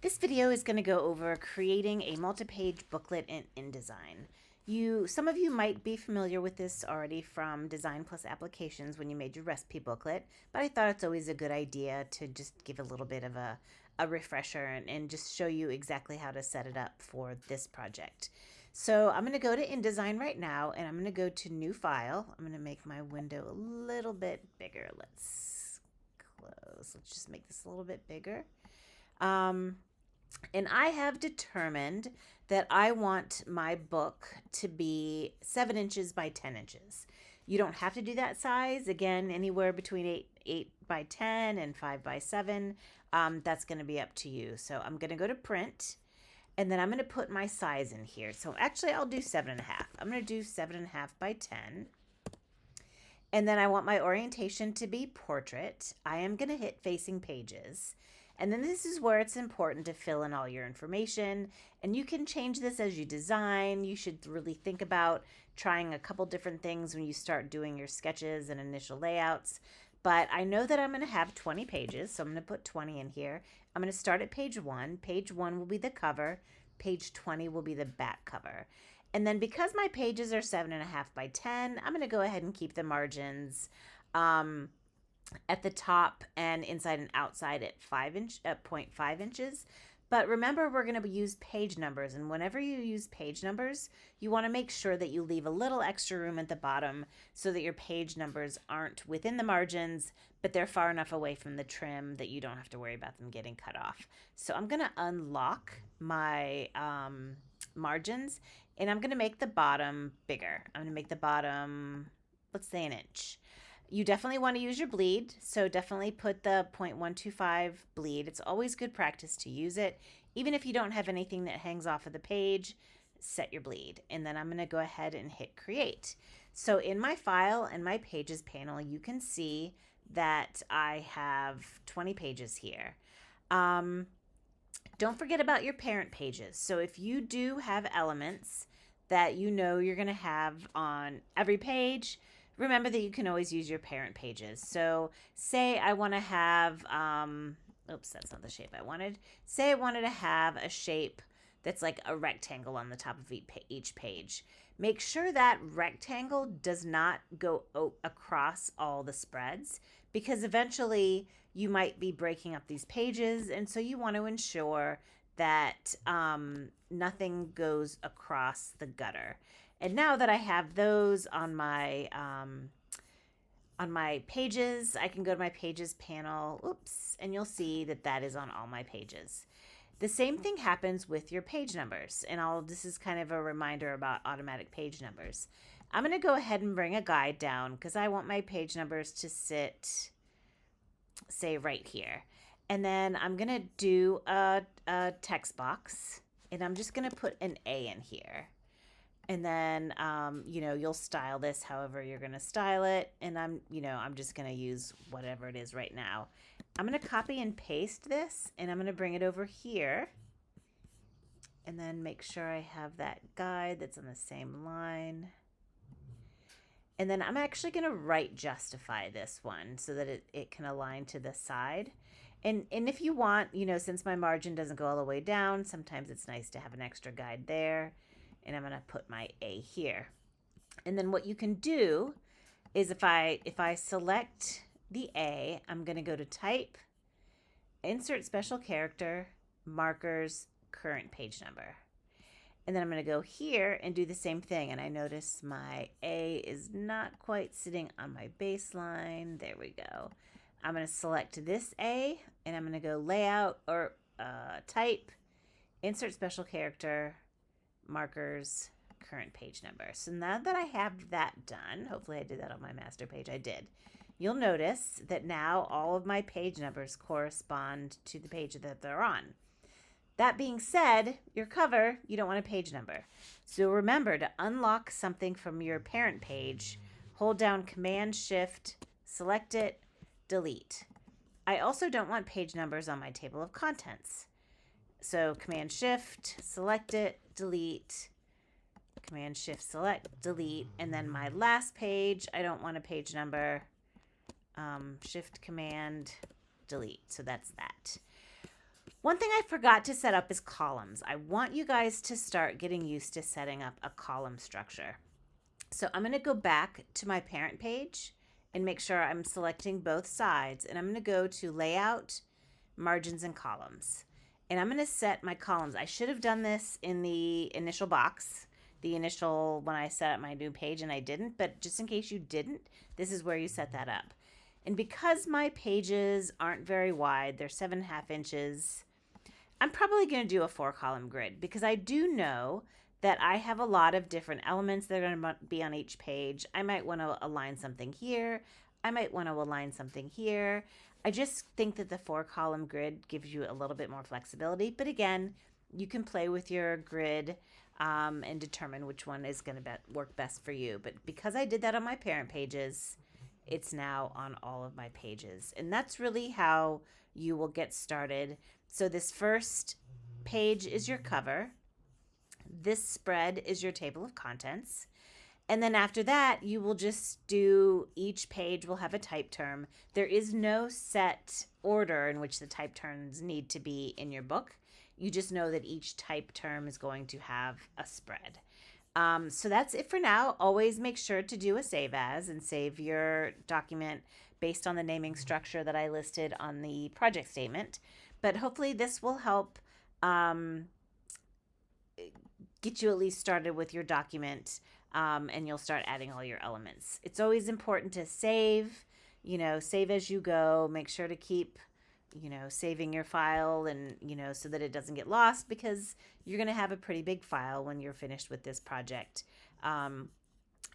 This video is going to go over creating a multi-page booklet in InDesign. Some of you might be familiar with this already from Design Plus Applications when you made your recipe booklet, but I thought it's always a good idea to just give a little bit of a refresher and just show you exactly how to set it up for this project. So I'm going to go to InDesign right now, and I'm going to go to New File. I'm going to make my window a little bit bigger. Let's close. Let's just make this a little bit bigger. And I have determined that I want my book to be 7 inches by 10 inches. You don't have to do that size. Again, anywhere between 8 by 10 and 5 by 7. That's going to be up to you. So I'm going to go to print, and then I'm going to put my size in here. So actually, I'll do 7.5. I'm going to do 7.5 by 10. And then I want my orientation to be portrait. I am going to hit facing pages. And then this is where it's important to fill in all your information. And you can change this as you design. You should really think about trying a couple different things when you start doing your sketches and initial layouts. But I know that I'm going to have 20 pages, so I'm going to put 20 in here. I'm going to start at page 1. Page 1 will be the cover. Page 20 will be the back cover. And then because my pages are 7.5 by 10, I'm going to go ahead and keep the margins at the top and inside and outside at 0.5 inches. But remember, we're going to use page numbers, and whenever you use page numbers, you want to make sure that you leave a little extra room at the bottom so that your page numbers aren't within the margins, but they're far enough away from the trim that you don't have to worry about them getting cut off. So I'm going to unlock my margins, and I'm going to make the bottom bigger. I'm going to make the bottom, let's say, 1 inch. You definitely want to use your bleed, so definitely put the 0.125 bleed. It's always good practice to use it. Even if you don't have anything that hangs off of the page, set your bleed. And then I'm going to go ahead and hit create. So in my file and my pages panel, you can see that I have 20 pages here. Don't forget about your parent pages. So if you do have elements that you know you're going to have on every page, remember that you can always use your parent pages. So say I want to have, oops, that's not the shape I wanted. Say I wanted to have a shape that's like a rectangle on the top of each page. Make sure that rectangle does not go across all the spreads, because eventually you might be breaking up these pages. And so you want to ensure that nothing goes across the gutter. And now that I have those on my pages, I can go to my pages panel, oops, and you'll see that that is on all my pages. The same thing happens with your page numbers, and this is kind of a reminder about automatic page numbers. I'm going to go ahead and bring a guide down because I want my page numbers to sit, say, right here. And then I'm going to do a text box, and I'm just going to put an A in here. And then, you'll style this however you're going to style it. And I'm just going to use whatever it is right now. I'm going to copy and paste this, and I'm going to bring it over here. And then make sure I have that guide that's on the same line. And then I'm actually going to right justify this one so that it can align to the side. And if you want, since my margin doesn't go all the way down, sometimes it's nice to have an extra guide there. And I'm going to put my A here. And then what you can do is if I select the A, I'm going to go to Type, Insert Special Character, Markers, Current Page Number. And then I'm going to go here and do the same thing. And I notice my A is not quite sitting on my baseline. There we go. I'm going to select this A, and I'm going to go Layout or Type, Insert Special Character, Markers, current page number. So now that I have that done, hopefully I did that on my master page. I did. You'll notice that now all of my page numbers correspond to the page that they're on. That being said, your cover, you don't want a page number. So remember, to unlock something from your parent page, hold down Command Shift, select it, delete. I also don't want page numbers on my table of contents. So Command Shift, select it, delete, Command Shift, select, delete, and then my last page, I don't want a page number, Shift, Command, delete. So that's that. One thing I forgot to set up is columns. I want you guys to start getting used to setting up a column structure. So I'm going to go back to my parent page and make sure I'm selecting both sides. And I'm going to go to Layout, Margins, and Columns. And I'm going to set my columns. I should have done this in the initial box, when I set up my new page, and I didn't. But just in case you didn't, this is where you set that up. And because my pages aren't very wide, they're 7.5 inches, I'm probably going to do a 4-column grid because I do know that I have a lot of different elements that are going to be on each page. I might want to align something here. I might want to align something here. I just think that the 4-column grid gives you a little bit more flexibility. But again, you can play with your grid and determine which one is going to work best for you. But because I did that on my parent pages, it's now on all of my pages. And that's really how you will get started. So this first page is your cover. This spread is your table of contents. And then after that, you will just do, each page will have a type term. There is no set order in which the type terms need to be in your book. You just know that each type term is going to have a spread. So that's it for now. Always make sure to do a save as and save your document based on the naming structure that I listed on the project statement. But hopefully this will help get you at least started with your document, and you'll start adding all your elements. It's always important to save, save as you go. Make sure to keep, saving your file and, so that it doesn't get lost, because you're going to have a pretty big file when you're finished with this project.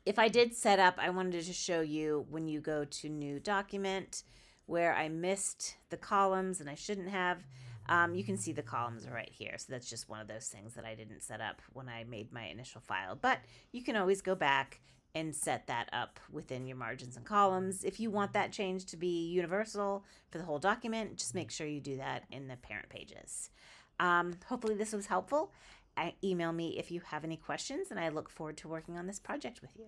If I did set up, I wanted to show you when you go to New Document where I missed the columns and I shouldn't have. You can see the columns are right here. So that's just one of those things that I didn't set up when I made my initial file. But you can always go back and set that up within your margins and columns. If you want that change to be universal for the whole document, just make sure you do that in the parent pages. Hopefully this was helpful. Email me if you have any questions, and I look forward to working on this project with you.